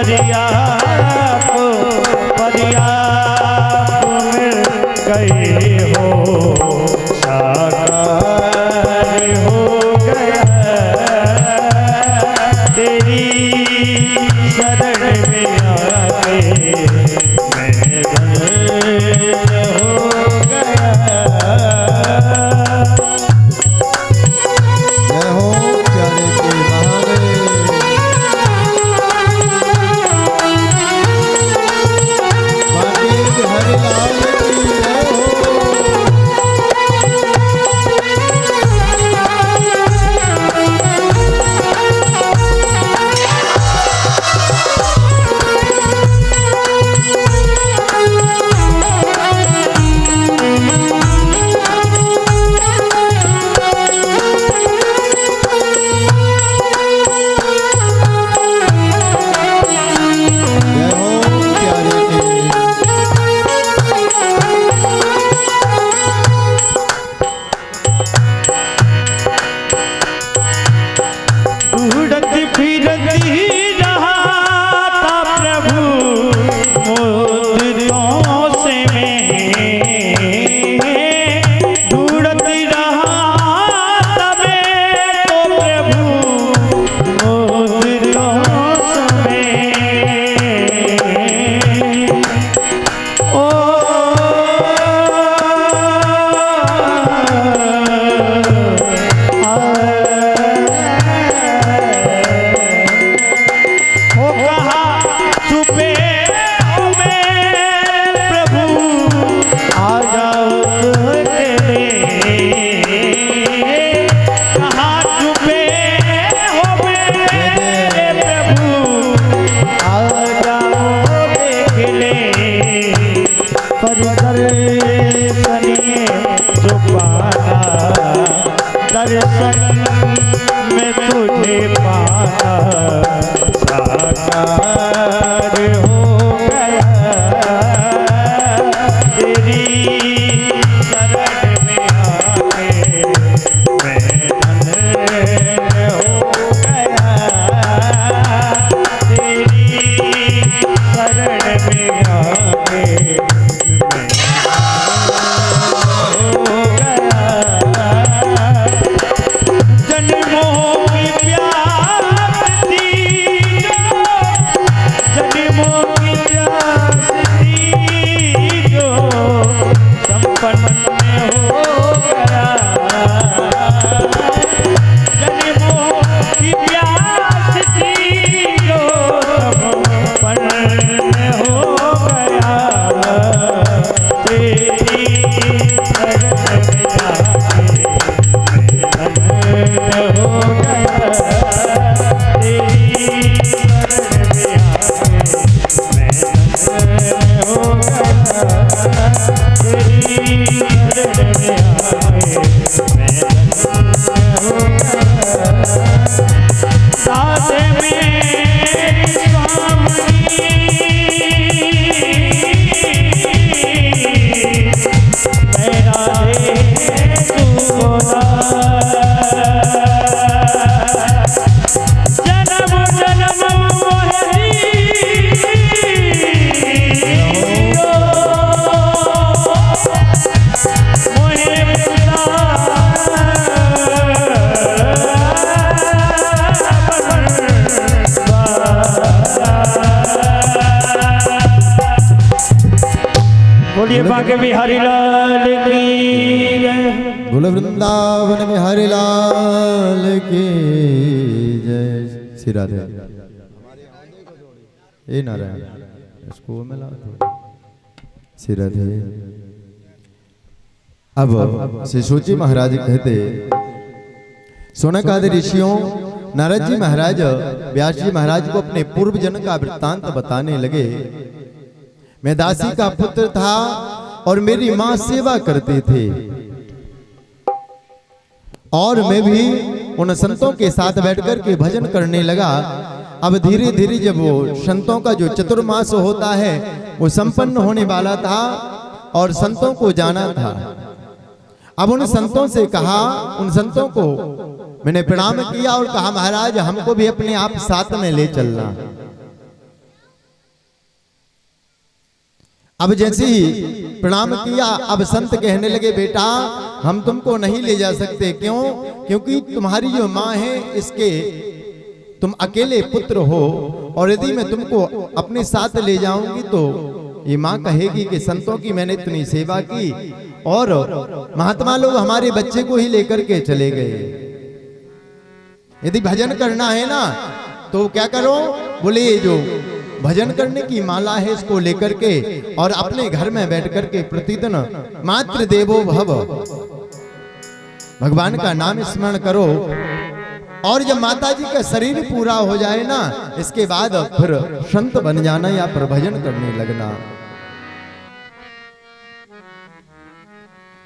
पर्याप्त मिल गई हो, साकार हो गया तेरी शरण में आके मैं धन्य हो गया। जय हो प्यारे के महादेव। पंडित हरिलाल की जय हो। दर्शन में तुझे पाना साकार हो गया तेरी शरण में आके मैं धन्य हो गया तेरी शरण में आके मैं बांके बिहारी लाल की जय। बोलो वृंदावन में हरि लाल की जय। श्री राधे। ए नारायण इसको मिला दो। श्री राधे। अब श्री सूची महाराज कहते, सोनक आदि ऋषियों नारद जी महाराज व्यास जी महाराज को अपने पूर्व जन्म का वृत्तांत बताने लगे। मैं दासी का पुत्र था और मेरी मां सेवा करते थे और मैं भी उन संतों के साथ बैठकर के भजन करने लगा। अब धीरे धीरे जब वो संतों का जो चतुर्मास होता है वो संपन्न होने वाला था और संतों को जाना था। अब उन संतों से कहा, उन संतों को मैंने प्रणाम किया और कहा महाराज हमको भी अपने आप साथ में ले चलना। अब जैसे ही प्रणाम किया, अब संत कहने लगे बेटा हम तुमको नहीं ले जा सकते। क्यों? क्योंकि तुम्हारी जो माँ है इसके तुम अकेले पुत्र हो, और यदि मैं तुमको अपने साथ ले जाऊंगी तो ये माँ कहेगी कि संतों की मैंने इतनी सेवा की और महात्मा लोग हमारे बच्चे को ही लेकर के चले गए। यदि भजन करना है ना तो क्या करो? बोले ये जो भजन करने की माला है इसको लेकर के और अपने घर में बैठ करके प्रतिदिन मातृ देवो भव, भगवान का नाम स्मरण करो। और जब माता जी का शरीर पूरा हो जाए ना, इसके बाद फिर संत बन जाना या फिर भजन करने लगना।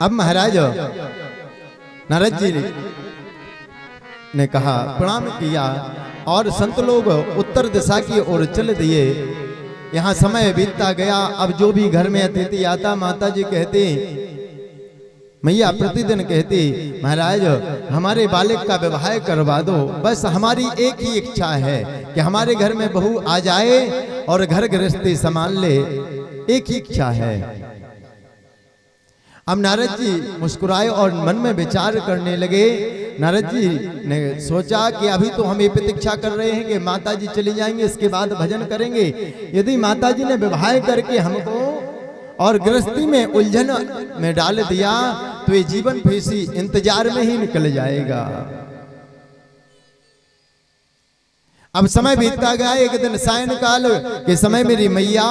अब महाराज नारद जी ने कहा, प्रणाम किया और संत लोग उत्तर दिशा की ओर चल दिए। यहाँ समय बीतता गया। अब जो भी घर में अतिथि आता, माता जी कहती, मैया प्रतिदिन कहती, महाराज हमारे बालक का विवाह करवा दो, बस हमारी एक ही इच्छा है कि हमारे घर में बहू आ जाए और घर गृहस्थी संभाल ले, एक ही इच्छा है। अब नारद जी मुस्कुराए और मन में विचार करने लगे। नारद जी ने सोचा कि अभी तो हम ये प्रतीक्षा कर रहे हैं कि माता जी चली जाएंगे, इसके बाद भजन करेंगे। यदि माता जी ने विवाह करके हमको और गृहस्थी में उलझन में डाल दिया तो ये जीवन फीसी इंतजार में ही निकल जाएगा। अब समय बीतता गया। एक दिन सायंकाल के समय मेरी मैया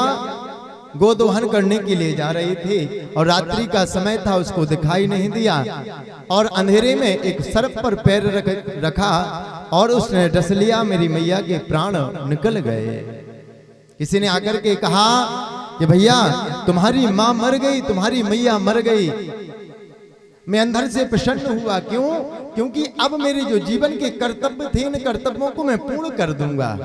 गोदोहन करने के लिए जा रही थी और रात्रि का समय था, उसको दिखाई नहीं दिया और अंधेरे में एक सर्प पर पैर रखा और उसने डस लिया। मेरी मैया के प्राण निकल गए। किसी ने आकर के कहा कि भैया तुम्हारी माँ मर गई, तुम्हारी मैया मर गई। मैं अंदर से प्रसन्न हुआ। क्यों? क्योंकि अब मेरे जो जीवन के कर्तव्य थे, इन कर्तव्यों को मैं पूर्ण कर दूंगा।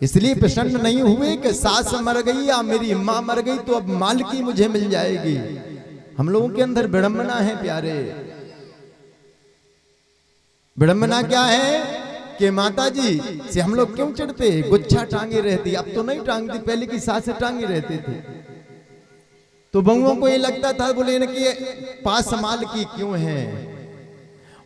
इसलिए प्रसन्न नहीं हुए कि सास मर गई या मेरी माँ मर गई तो अब मालकी मुझे मिल जाएगी। हम लोगों के अंदर विडंबना है प्यारे। विडंबना क्या है कि माता जी से हम लोग क्यों चिढ़ते? गुच्छा टांगे रहती, अब तो नहीं टांगती, पहले की सास टांगे रहते थे। तो बहुओं को ये लगता था, बोले इनके पास मालकी क्यों है?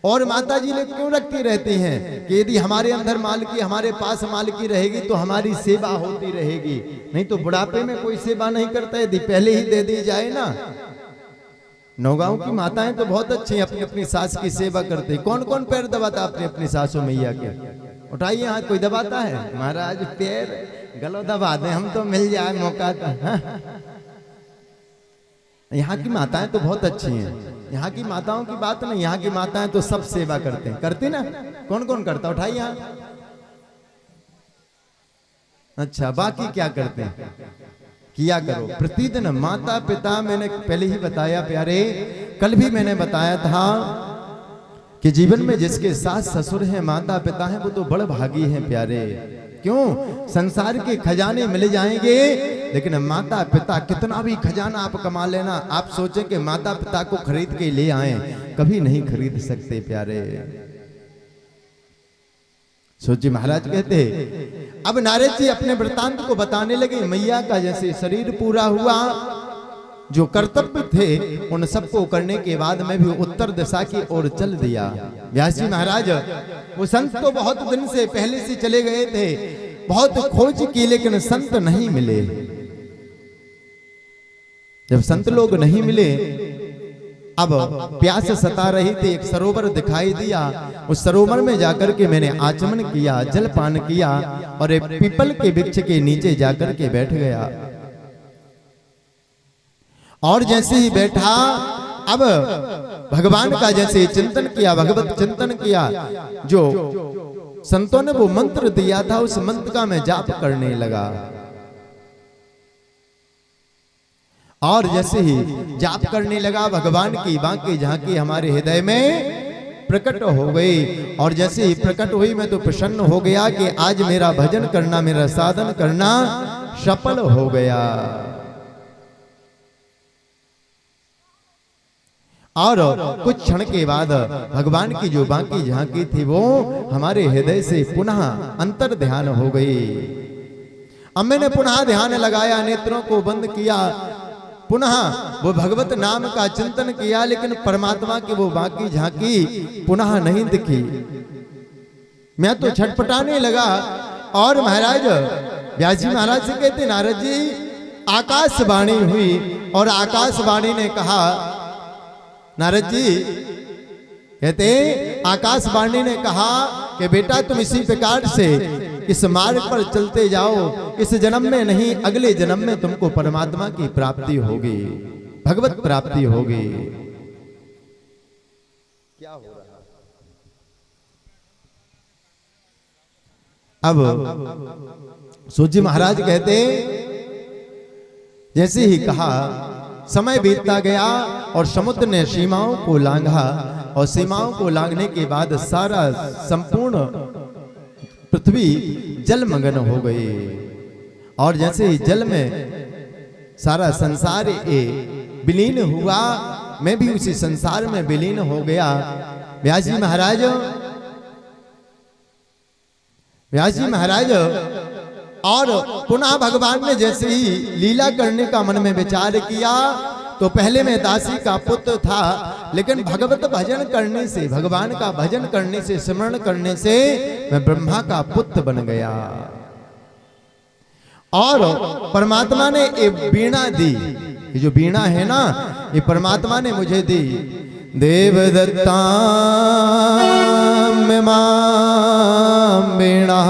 और माता जी ने क्यों रखती रहती हैं कि यदि हमारे अंदर मालकी, हमारे पास मालकी रहेगी तो हमारी सेवा होती रहेगी। नहीं तो बुढ़ापे में कोई सेवा नहीं करता, यदि पहले ही दे दी जाए ना। नौगांव की माताएं तो बहुत अच्छी अपनी अपनी सास की सेवा करते। कौन कौन पैर दबाता अपनी अपनी सासों मैया के? उठाइए हाथ। कोई दबाता है? महाराज पैर गलो दबा दे, हम तो मिल जाए मौका था। यहाँ की माताएं तो बहुत अच्छी हैं। यहाँ की माताओं की बात नहीं, यहाँ की माताएं तो सब सेवा करते हैं। करती ना? कौन कौन करता? उठाइए हाथ। अच्छा, बाकी क्या करते हैं? किया करो प्रतिदिन। माता पिता, मैंने पहले ही बताया प्यारे, कल भी मैंने बताया था कि जीवन में जिसके सास ससुर हैं, माता पिता हैं, वो तो बड़ भागी हैं प्यारे। क्यों? संसार के खजाने मिल जाएंगे लेकिन माता पिता, कितना भी खजाना आप कमा लेना, आप सोचें कि माता पिता को खरीद के ले आए, कभी नहीं खरीद सकते प्यारे। सोचिए, महाराज कहते, अब नारद जी अपने वृत्तांत को बताने लगे। मैया का जैसे शरीर पूरा हुआ, जो कर्तव्य थे उन सबको करने के बाद मैं भी उत्तर दिशा की ओर चल दिया। व्यास जी महाराज, वो संत तो बहुत दिन से पहले से चले गए थे, बहुत खोज की लेकिन संत नहीं मिले। जब संत लोग नहीं मिले, अब प्यास सता रही थी, एक सरोवर दिखाई दिया। उस सरोवर में जाकर के मैंने आचमन किया, जलपान किया और एक पीपल के वृक्ष के नीचे जाकर के बैठ गया। और जैसे ही बैठा, अब भगवान का जैसे चिंतन किया, भगवत चिंतन किया, जो संतों ने वो मंत्र दिया था उस मंत्र का मैं जाप करने लगा। और जैसे ही जाप करने लगा, भगवान की बांकी झांकी हमारे हृदय में प्रकट हो गई। और जैसे ही प्रकट हुई, मैं तो प्रसन्न हो गया कि आज मेरा भजन करना, मेरा साधन करना सफल हो गया। और कुछ क्षण के बाद भगवान की जो बांकी झांकी थी वो हमारे हृदय से पुनः अंतर ध्यान हो गई। अम्बे ने पुनः ध्यान लगाया, नेत्रों को बंद किया, पुनः वो भगवत नाम का चिंतन किया, लेकिन परमात्मा की वो बाकी झांकी पुनः नहीं दिखी। मैं तो छटपटाने लगा। और महाराज व्यास जी महाराज से कहते, नारद जी आकाशवाणी हुई और आकाशवाणी ने कहा, नारद जी कहते आकाशवाणी ने कहा कि बेटा तुम इसी प्रकार से इस मार्ग पर चलते जाओ, इस जन्म में नहीं अगले जन्म में तुमको परमात्मा की प्राप्ति होगी, भगवत प्राप्ति होगी। क्या हो रहा? अब सूजी महाराज कहते जैसे ही कहा, समय बीतता गया और समुद्र ने सीमाओं को लांघा, और सीमाओं को लांघने के बाद सारा संपूर्ण पृथ्वी जलमग्न हो गई। और जैसे ही जल में सारा संसार विलीन हुआ, मैं भी उसी संसार में विलीन हो गया। व्यास जी महाराज और पुनः भगवान ने जैसे ही लीला करने का मन में विचार किया, तो पहले मैं दासी का पुत्र था, लेकिन भगवत भजन करने से, भगवान का भजन करने से, स्मरण करने से मैं ब्रह्मा का पुत्र बन गया। और परमात्मा ने ये वीणा दी, ये जो वीणा है ना, ये परमात्मा ने मुझे दी। देवदत्ता वीणा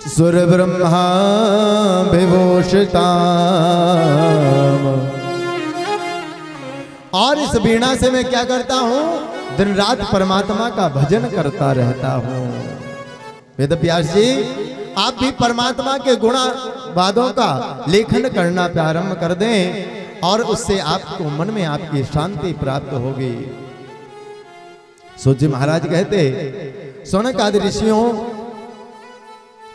सुर ब्रह्मा विभूषिता। और इस वीणा से मैं क्या करता हूं? दिन रात परमात्मा का भजन करता रहता हूं। वेद व्यास जी, आप भी परमात्मा के गुणवादों का लेखन करना प्रारंभ कर दें, और उससे आपको मन में आपकी शांति प्राप्त होगी। सूजी महाराज कहते, सौनक आदि ऋषियों,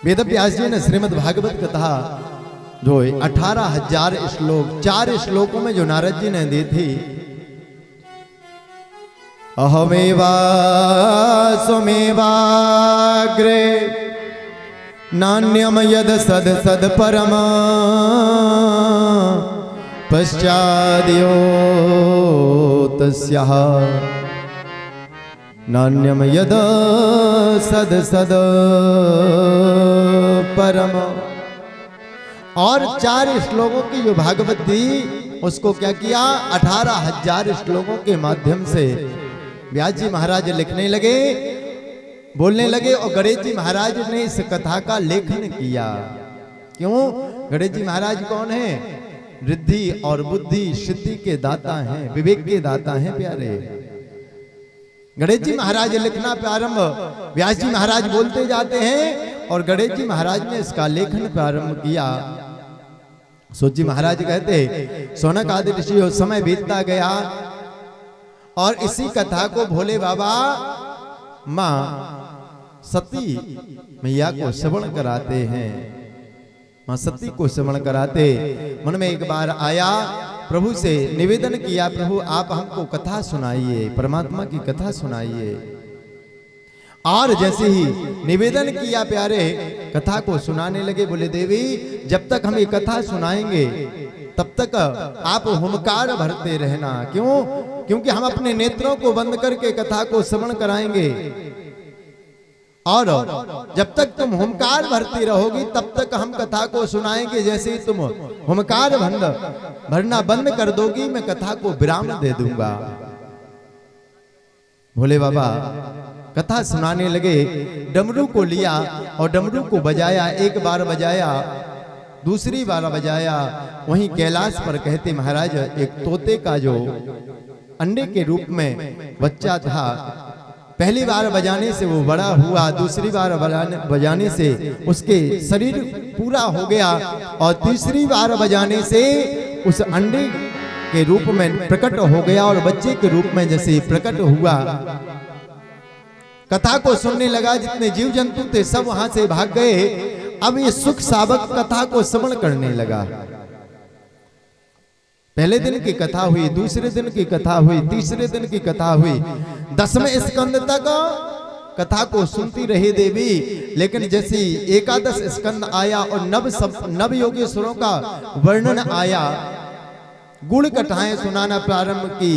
वेद व्यास जी ने श्रीमद् भागवत कथा जो 18,000 श्लोक 4 श्लोकों में जो नारद जी ने दी थी, अहमेवा स्वमेवाग्रे नान्यम यद सद सद परमा पश्चाद्यो तस्याः नान्यम यद सद सद परम। और 4 श्लोकों की जो भागवत थी, उसको क्या किया? 18,000 श्लोकों के माध्यम से व्यास जी महाराज लिखने लगे, बोलने लगे। और गणेश जी महाराज ने इस कथा का लेखन किया। क्यों? गणेश जी महाराज कौन है? रिद्धि और बुद्धि सिद्धि के दाता हैं, विवेक के दाता हैं प्यारे। गणेश जी महाराज लिखना प्रारंभ, व्यास जी महाराज बोलते जाते हैं, और गणेश जी महाराज ने इसका लेखन प्रारंभ किया। सूत जी महाराज कहते, सौनक आदि ऋषि हो, समय बीतता गया, और इसी कथा को भोले बाबा मां सती मैया को श्रवण कराते हैं। मां सती को श्रवण कराते, मन में एक बार आया, प्रभु से निवेदन किया, प्रभु आप हमको कथा सुनाइए, परमात्मा की कथा सुनाइए। और जैसे ही निवेदन किया प्यारे, कथा को सुनाने लगे। बोले देवी, जब तक हम ये कथा सुनाएंगे तब तक आप हुंकार भरते रहना। क्यों? क्योंकि हम अपने नेत्रों को बंद करके कथा को श्रवण कराएंगे, और जब तक तुम हुंकार भरती रहोगी तब तक हम कथा को सुनाएंगे। जैसे ही तुम हुंकार भरना बंद कर दोगी, मैं कथा को विराम दे दूंगा। भोले बाबा कथा सुनाने लगे। डमरू को लिया और डमरू को बजाया। एक बार बजाया, दूसरी बार बजाया। वहीं कैलाश पर कहते महाराज, एक तोते का जो अंडे के रूप में बच्चा था, पहली बार बजाने से वो बड़ा हुआ, दूसरी बार बजाने से उसके शरीर पूरा हो गया, और तीसरी बार बजाने से उस अंडे के रूप में प्रकट हो गया, और बच्चे के रूप में जैसे प्रकट हुआ। कथा को सुनने लगा। जितने जीव जंतु थे सब वहां से भाग गए। अब ये सुख सावक कथा को श्रवण करने लगा। पहले दिन की कथा हुई, दूसरे दिन की कथा हुई, तीसरे दिन की कथा हुई, 10वें स्कंद तक कथा को सुनती रही देवी। लेकिन जैसे एकादश स्कंद आया और नव योगेश्वरों का वर्णन आया, गुण कथाएं सुनाना प्रारंभ की,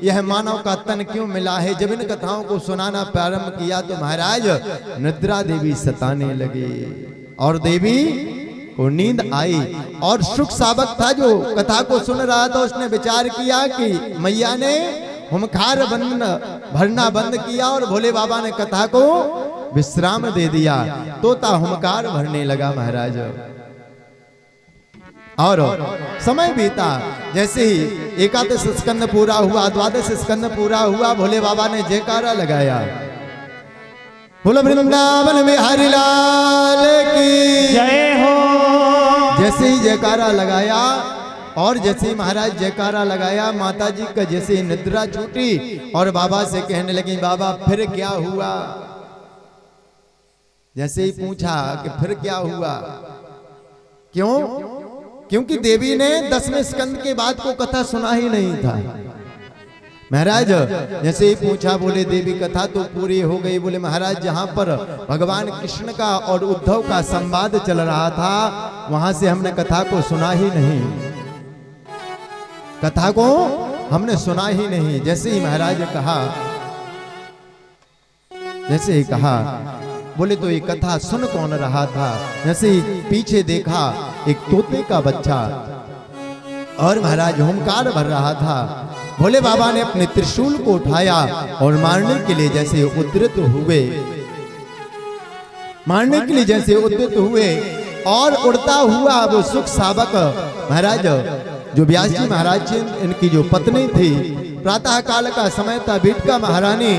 यह मानव का तन क्यों मिला है। जब इन कथाओं को सुनाना प्रारंभ किया तो महाराज निद्रा देवी सताने लगे और देवी को नींद आई। और शुक साबक था जो कथा को सुन रहा था, उसने विचार किया कि मैया ने हुमखार भरना बंद किया और भोले बाबा ने कथा को विश्राम दे दिया। तोता हुमकार भरने लगा महाराज। और समय बीता, जैसे ही एकादश स्कंद पूरा हुआ, द्वादश स्कंद पूरा हुआ, भोले बाबा ने जयकारा लगाया, बोलो वृंदावन में हरि लाल की जय हो। जैसे ही जयकारा लगाया और जैसे ही महाराज जयकारा लगाया, माता जी का जैसे ही निद्रा छूटी और बाबा से कहने लगी, बाबा फिर क्या हुआ। जैसे ही पूछा कि फिर क्या हुआ, क्यों? क्योंकि देवी ने 10वें स्कंद के बाद को कथा सुना ही नहीं था। महाराज जैसे ही पूछा, बोले देवी कथा तो पूरी हो गई। बोले महाराज जहां पर भगवान कृष्ण का और उद्धव का संवाद चल रहा था, वहां से हमने कथा को सुना ही नहीं, कथा को हमने सुना ही नहीं। जैसे ही महाराज कहा, जैसे ही कहा, बोले तो ये कथा सुन कौन रहा था। जैसे ही पीछे देखा, एक तोते का बच्चा और महाराज हुंकार भर रहा था। भोले बाबा ने अपने त्रिशूल को उठाया और मारने के लिए जैसे उद्यत हुए, मारने के लिए जैसे उद्यत हुए और उड़ता हुआ वो सुख साबक महाराज जो व्यास जी महाराज जी इनकी जो पत्नी थी, प्रातः काल का समय था, बीटका महारानी,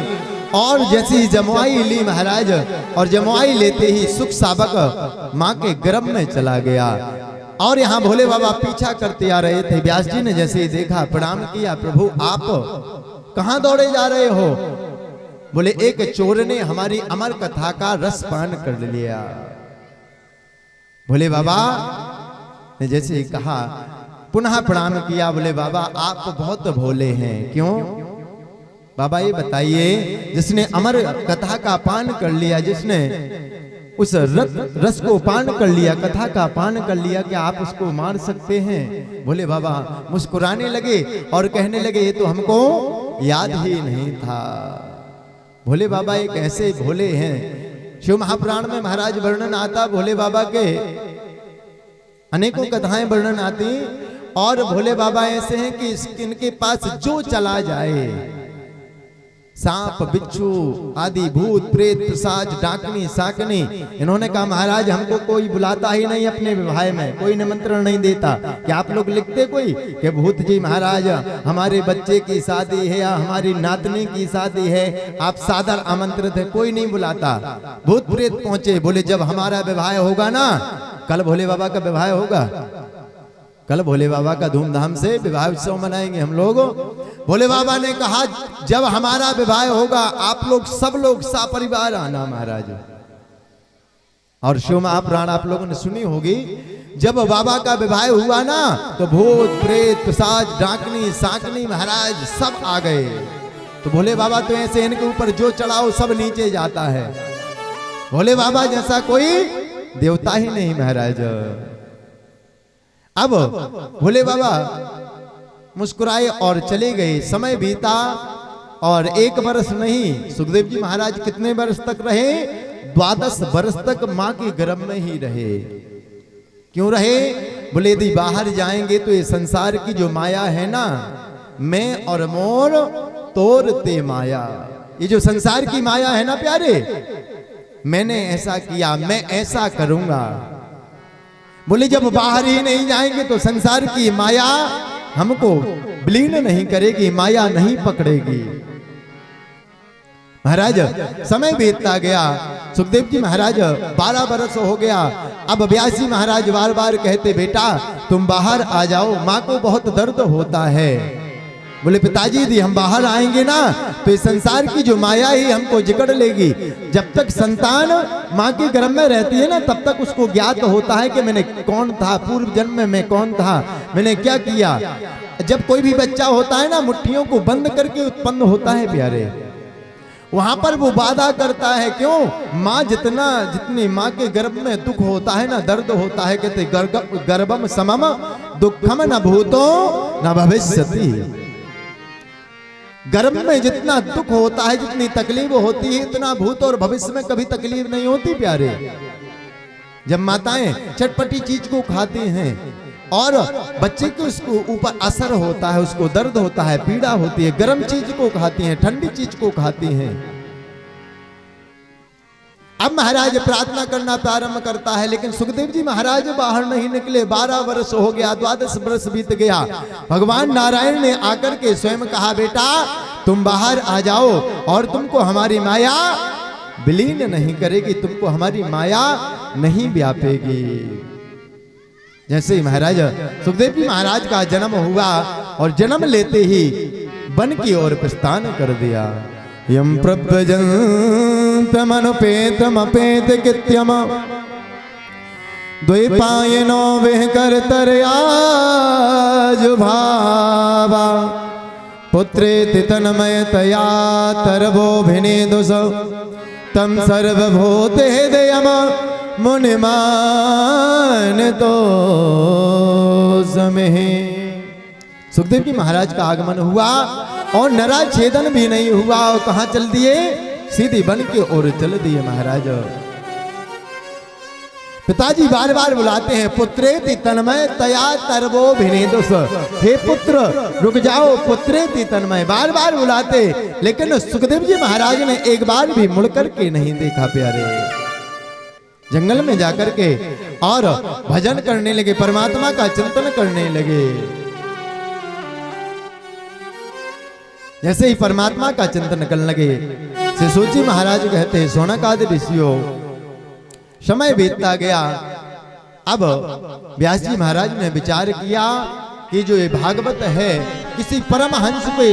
और जैसे ही जमुआई ली महाराज, और जमुआई लेते ही सुख साबक माँ के गर्भ में चला गया। और यहाँ भोले बाबा पीछा करते आ रहे थे। व्यास जी ने जैसे ही देखा, प्रणाम किया, प्रभु आप कहाँ दौड़े जा रहे हो। बोले एक चोर ने हमारी अमर कथा का रस पान कर लिया। भोले बाबा ने जैसे ही कहा, पुनः प्रणाम किया। बोले बाबा आप बहुत भोले हैं। क्यों बाबा ये बताइए, जिसने अमर कथा का पान कर लिया, जिसने उस रस को पान कर लिया, कथा का पान कर लिया, क्या आप उसको मार सकते हैं। भोले बाबा मुस्कुराने लगे और कहने लगे, ये तो हमको याद ही नहीं था। भोले बाबा एक ऐसे भोले हैं, शिव महापुराण में महाराज वर्णन आता, भोले बाबा के अनेकों कथाएं वर्णन आती, और भोले बाबा ऐसे हैं कि इनके पास जो चला जाए, सांप बिच्छू आदि भूत प्रेत पिशाच डाकनी साकनी, इन्होंने कहा महाराज हमको कोई बुलाता ही नहीं अपने विवाह में, कोई निमंत्रण नहीं देता। कि आप लोग लिखते कोई कि भूत जी महाराज हमारे बच्चे की शादी है या हमारी नातनी की शादी है, आप सादर आमंत्रित है, कोई नहीं बुलाता। भूत प्रेत पहुंचे, बोले जब हमारा विवाह होगा ना, कल भोले बाबा का विवाह होगा, कल भोले बाबा का धूमधाम से विवाह उत्सव मनाएंगे हम लोग। भोले बाबा ने कहा जब हमारा विवाह होगा आप लोग सब लोग सपरिवार आना महाराज। और शिव महापुराण आप लोगों ने सुनी होगी, जब बाबा का विवाह हुआ ना तो भूत प्रेत पिशाच डाकनी साकनी महाराज सब आ गए। तो भोले बाबा तो ऐसे इनके ऊपर जो चढ़ाओ सब नीचे जाता है। भोले बाबा जैसा कोई देवता ही नहीं महाराज। अब भोले बाबा मुस्कुराए और चले गए। समय बीता और 1 वर्ष नहीं, सुखदेव जी महाराज कितने वर्ष तक रहे? 12 वर्ष तक मां के गर्भ में ही रहे। क्यों रहे? बोले यदि बाहर जाएंगे तो ये संसार की जो माया है ना, मैं और मोर तोरते माया, ये जो संसार की माया है ना प्यारे, मैंने ऐसा किया, मैं ऐसा करूंगा। बोले जब बाहर ही नहीं जाएंगे तो संसार की माया हमको विलीन नहीं करेगी, माया नहीं पकड़ेगी। महाराज समय बीतता गया, सुखदेव जी महाराज 12 वर्ष हो गया। अब व्यास जी महाराज बार बार कहते बेटा तुम बाहर आ जाओ, माँ को बहुत दर्द होता है। बोले पिताजी यदि हम बाहर आएंगे ना तो इस संसार की जो माया ही हमको जकड़ लेगी। जब तक संतान माँ के गर्भ में रहती है ना तब तक उसको ज्ञात होता है कि मैंने कौन था, पूर्व जन्म में मैं कौन था, मैंने क्या किया। जब कोई भी बच्चा होता है ना मुट्ठियों को बंद करके उत्पन्न होता है प्यारे, वहां पर वो वादा करता है, क्यों? माँ जितनी माँ के गर्भ में दुख होता है ना, दर्द होता है, कहते गर्भम समम दुखम न भूतो न भविष्यति। गर्भ में जितना दुख होता है, जितनी तकलीफ होती है, इतना भूत और भविष्य में कभी तकलीफ नहीं होती प्यारे। जब माताएं चटपटी चीज को खाती हैं और बच्चे के उसको ऊपर असर होता है, उसको दर्द होता है, पीड़ा होती है, गर्म चीज को खाती हैं, ठंडी चीज को खाती हैं। अब महाराज प्रार्थना करना प्रारंभ करता है, लेकिन सुखदेव जी महाराज बाहर नहीं निकले। 12 वर्ष हो गया, 12 वर्ष बीत गया। भगवान नारायण ने आकर के स्वयं कहा, बेटा तुम बाहर आ जाओ और तुमको हमारी माया विलीन नहीं करेगी, तुमको हमारी माया नहीं व्यापेगी। जैसे ही महाराज सुखदेव जी महाराज का जन्म हुआ और जन्म लेते ही वन की ओर प्रस्थान कर दिया। यम प्रव्रजन्तमनुपेतमपेत कृत्यम द्वैपायनो विहकर्तर्याजुभावा पुत्रेति तन्मयतया तरवोऽभिनेदुष तम सर्वभूतेदयम मुनिमान तो समय। सुखदेव जी महाराज का आगमन हुआ और नराच्छेदन भी नहीं हुआ, और कहां चल दिए? सीधी वन की ओर चल दिए महाराज। पिताजी बार बार बुलाते हैं, पुत्रेति तन्मय तया तरवो भिनेदुष, हे पुत्र रुक जाओ, पुत्रेति तन्मय बार बार बुलाते, लेकिन सुखदेव जी महाराज ने एक बार भी मुड़कर के नहीं देखा प्यारे। जंगल में जाकर के और भजन करने लगे, परमात्मा का चिंतन करने लगे। जैसे ही परमात्मा का चिंतन करने लगे, शिशुजी महाराज कहते हैं, शौनक आदि ऋषियों समय बीतता गया। अब व्यास जी महाराज ने विचार किया कि जो ये भागवत है, किसी परमहंस को